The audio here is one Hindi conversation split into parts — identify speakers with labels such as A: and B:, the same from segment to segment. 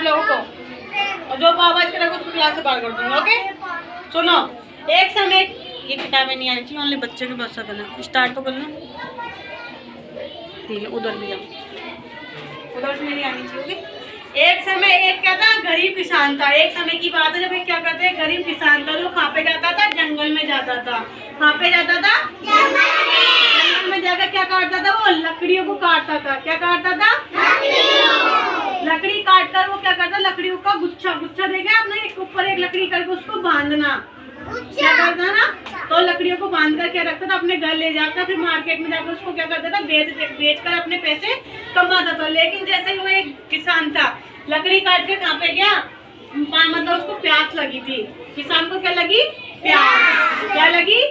A: आप लोगों को, और जो आवाज करेगा उसको क्लास से बाहर कर दूंगा। ओके सुनो, एक समय ये किताबें नहीं आनी चाहिए, ओनली बच्चे की भाषा करना। स्टार्ट तो करना, ठीक है। उधर भी जाओ, उधर से नहीं आनी चाहिए। एक समय एक क्या था, गरीब किसान था। एक समय की बात है जब एक क्या करते हैं, गरीब किसान था। वो कहाँ पे जाता था, जंगल में जाता था। कहाँ पे जाता था, जंगल में जाकर क्या काटता था, वो लकड़ियों को काटता था। क्या काटता था, लकड़ी काट कर वो क्या करता, लकड़ियों का गुच्छा गुच्छा देगा आपने, एक ऊपर एक लकड़ी करके उसको बांधना। क्या करता ना, तो लकड़ियों को बांध कर क्या रखता था, अपने घर ले जाता, फिर मार्केट में जाकर उसको क्या करता था, बेच कर अपने पैसे कमाता था। लेकिन जैसे ही वो एक किसान था, लकड़ी काट के कहाँ पे गया, मतलब उसको प्यास लगी थी। किसान को क्या लगी, प्यास। क्या लगी,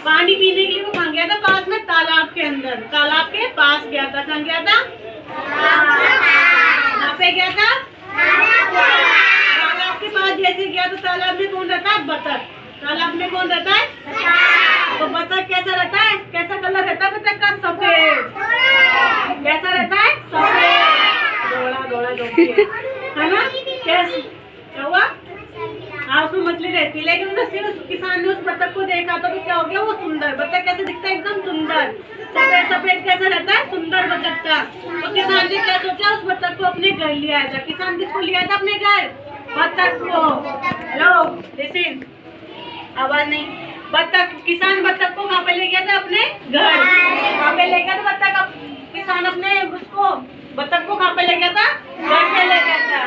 A: पानी पीने के लिए वो कहाँ गया था, पास में तालाब के अंदर, तालाब के पास गया था। कहाँ गया था, कहाँ पे गया था, तालाब के पास। जैसे गया तो तालाब में कौन रहता है, बतख। तालाब में कौन रहता है, तो बतख कैसा रहता है, कैसा कलर रहता है बतख का, सफेद। कैसा रहता है, सफेद, दौड़ा दौड़ा है ना। कैसे क्या हुआ, हाँ उसमें मछली रहती है। लेकिन सिर्फ किसान ने उस बतख को देखा तो क्या हो गया, वो सुंदर बतख कैसे दिखता है, एकदम सुंदर, सफेद सफेद कैसा रहता है, सुंदर बतख का। तो किसान ने क्या सोचा, उस बतख को अपने घर ले आया था। किसान किसको ले आया था अपने घर, बतख को। हेलो लिसन, आवाज नहीं। बतख, किसान बतख को कहाँ पे ले गया था, अपने घर। कहाँ पे ले गया था बतख, किसान अपने उसको बतख को कहाँ पे ले गया था, घर पे ले गया था।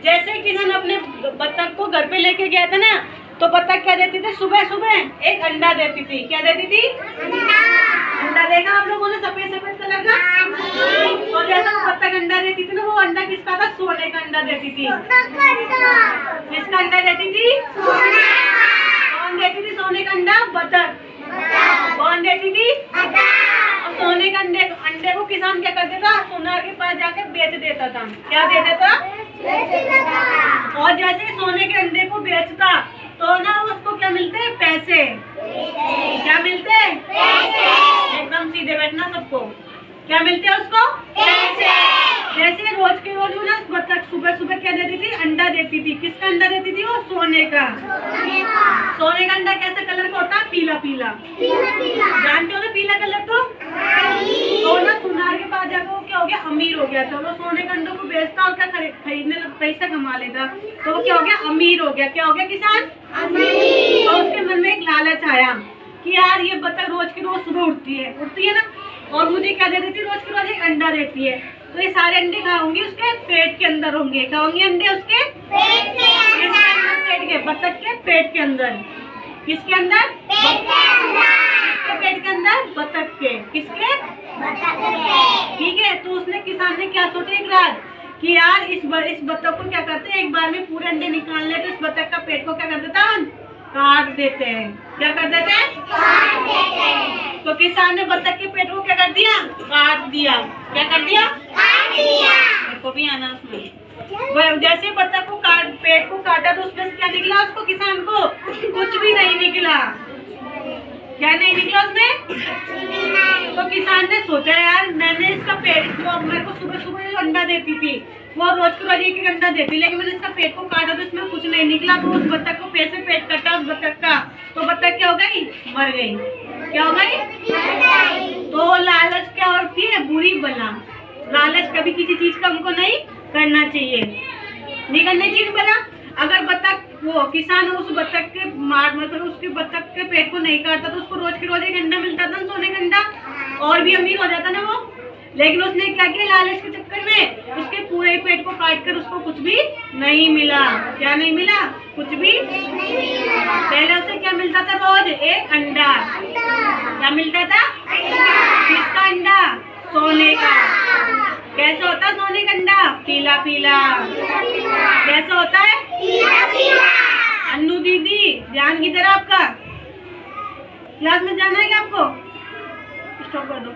A: जैसे किसान अपने बतख को घर पे लेके गया था ना, तो बतख क्या देती थी, सुबह सुबह एक अंडा देती थी। क्या देती थी, अंडा। देखा आप लोगों ने, सफेद सफेद कलर का। तो जैसा बतख अंडा देती थी ना, वो अंडा किसका था, सोने का अंडा देती थी। किसका अंडा देती थी, कौन देती थी सोने का अंडा, बतख। कौन देती थी, सोने के अंडे को किसान क्या करता था, सोनार के पास जाके बेच देता था। क्या दे देता, और जैसे सोने के अंडे को बेचता तो ना उसको क्या मिलते हैं, पैसे। क्या मिलते हैं, एकदम सीधे बैठना सबको। क्या मिलते हैं उसको, पैसे। जैसे रोज के रोज ना बतख सुबह सुबह क्या देती थी, अंडा देती थी। किसका अंडा देती थी, वो सोने का। सोने का अंडा कैसे कलर का होता है, पीला पीला। जानते हो ना पीला कलर तो ना सुनार के पास जाकर वो क्या हो गया, अमीर हो गया था। वो सोने के अंडों को बेचता और क्या खरीदने पैसा कमा लेता, तो वो क्या हो गया, अमीर हो गया। क्या हो गया, किसान अमीर। तो उसके मन में एक लालच आया कि यार ये बतख रोज की रोज सुबह उठती है ना, और मुझे क्या दे देती है, रोज की रोज एक अंडा देती है। तो ये सारे अंडे कहाँ होंगे, उसके पेट के अंदर होंगे। क्या होंगे अंडे, उसके पेट के अंदर, पेट के, बतख के पेट के अंदर। किसके अंदर, पेट के अंदर, बतख के। किसके, ठीक है। तो उसने, किसान ने क्या सोचा एक रात कि यार इस बतख को क्या करते हैं, एक बार में पूरे अंडे निकाल ले। तो इस बतख का पेट को क्या कर देता है, काट देते हैं। क्या कर देते हैं, काट देते हैं। तो किसान ने बतख के पेट को क्या कर दिया, काट दिया। क्या कर दिया, काट दिया। देखो भी आना उसमें। जैसे बतख को पेट को काटा तो उसमें क्या निकला, उसको किसान को कुछ भी नहीं निकला। क्या नहीं निकला उसमें। तो किसान ने सोचा यार मैंने इसका पेट को, मेरे को सुबह सुबह जो अंडा देती थी वो रोज को रोज एक अंडा देती, लेकिन मैंने इसका पेट को काटा तो इसमें कुछ नहीं निकला। तो उस बतख को पैसे पेट कटा उस बतख का, तो बतख क्या हो गई, मर गई। क्या हो गई, तो लालच क्या होती है, बुरी बला। लालच कभी किसी चीज का हमको नहीं करना चाहिए, नहीं करना चाहिए बला। अगर बतख, वो किसान उस बतख के मतलब उसके बतख के पेट को नहीं काटता तो उसको रोज के रोज एक अंडा मिलता था, सोने का अंडा, और भी अमीर हो जाता ना वो। लेकिन उसने क्या किया, लालच के चक्कर में उसके पूरे पेट को काट कर उसको कुछ भी नहीं मिला। क्या नहीं मिला, कुछ भी नहीं मिला। पहले उसे क्या मिलता था, रोज एक अंडा। क्या मिलता था, किसका अंडा, सोने का। कैसा होता है सोने का अंडा, पीला पीला। कैसा होता है, पीला पीला। अन्नू दीदी ध्यान किधर आपका, क्लास में जाना है क्या आपको, स्टॉप कर दो।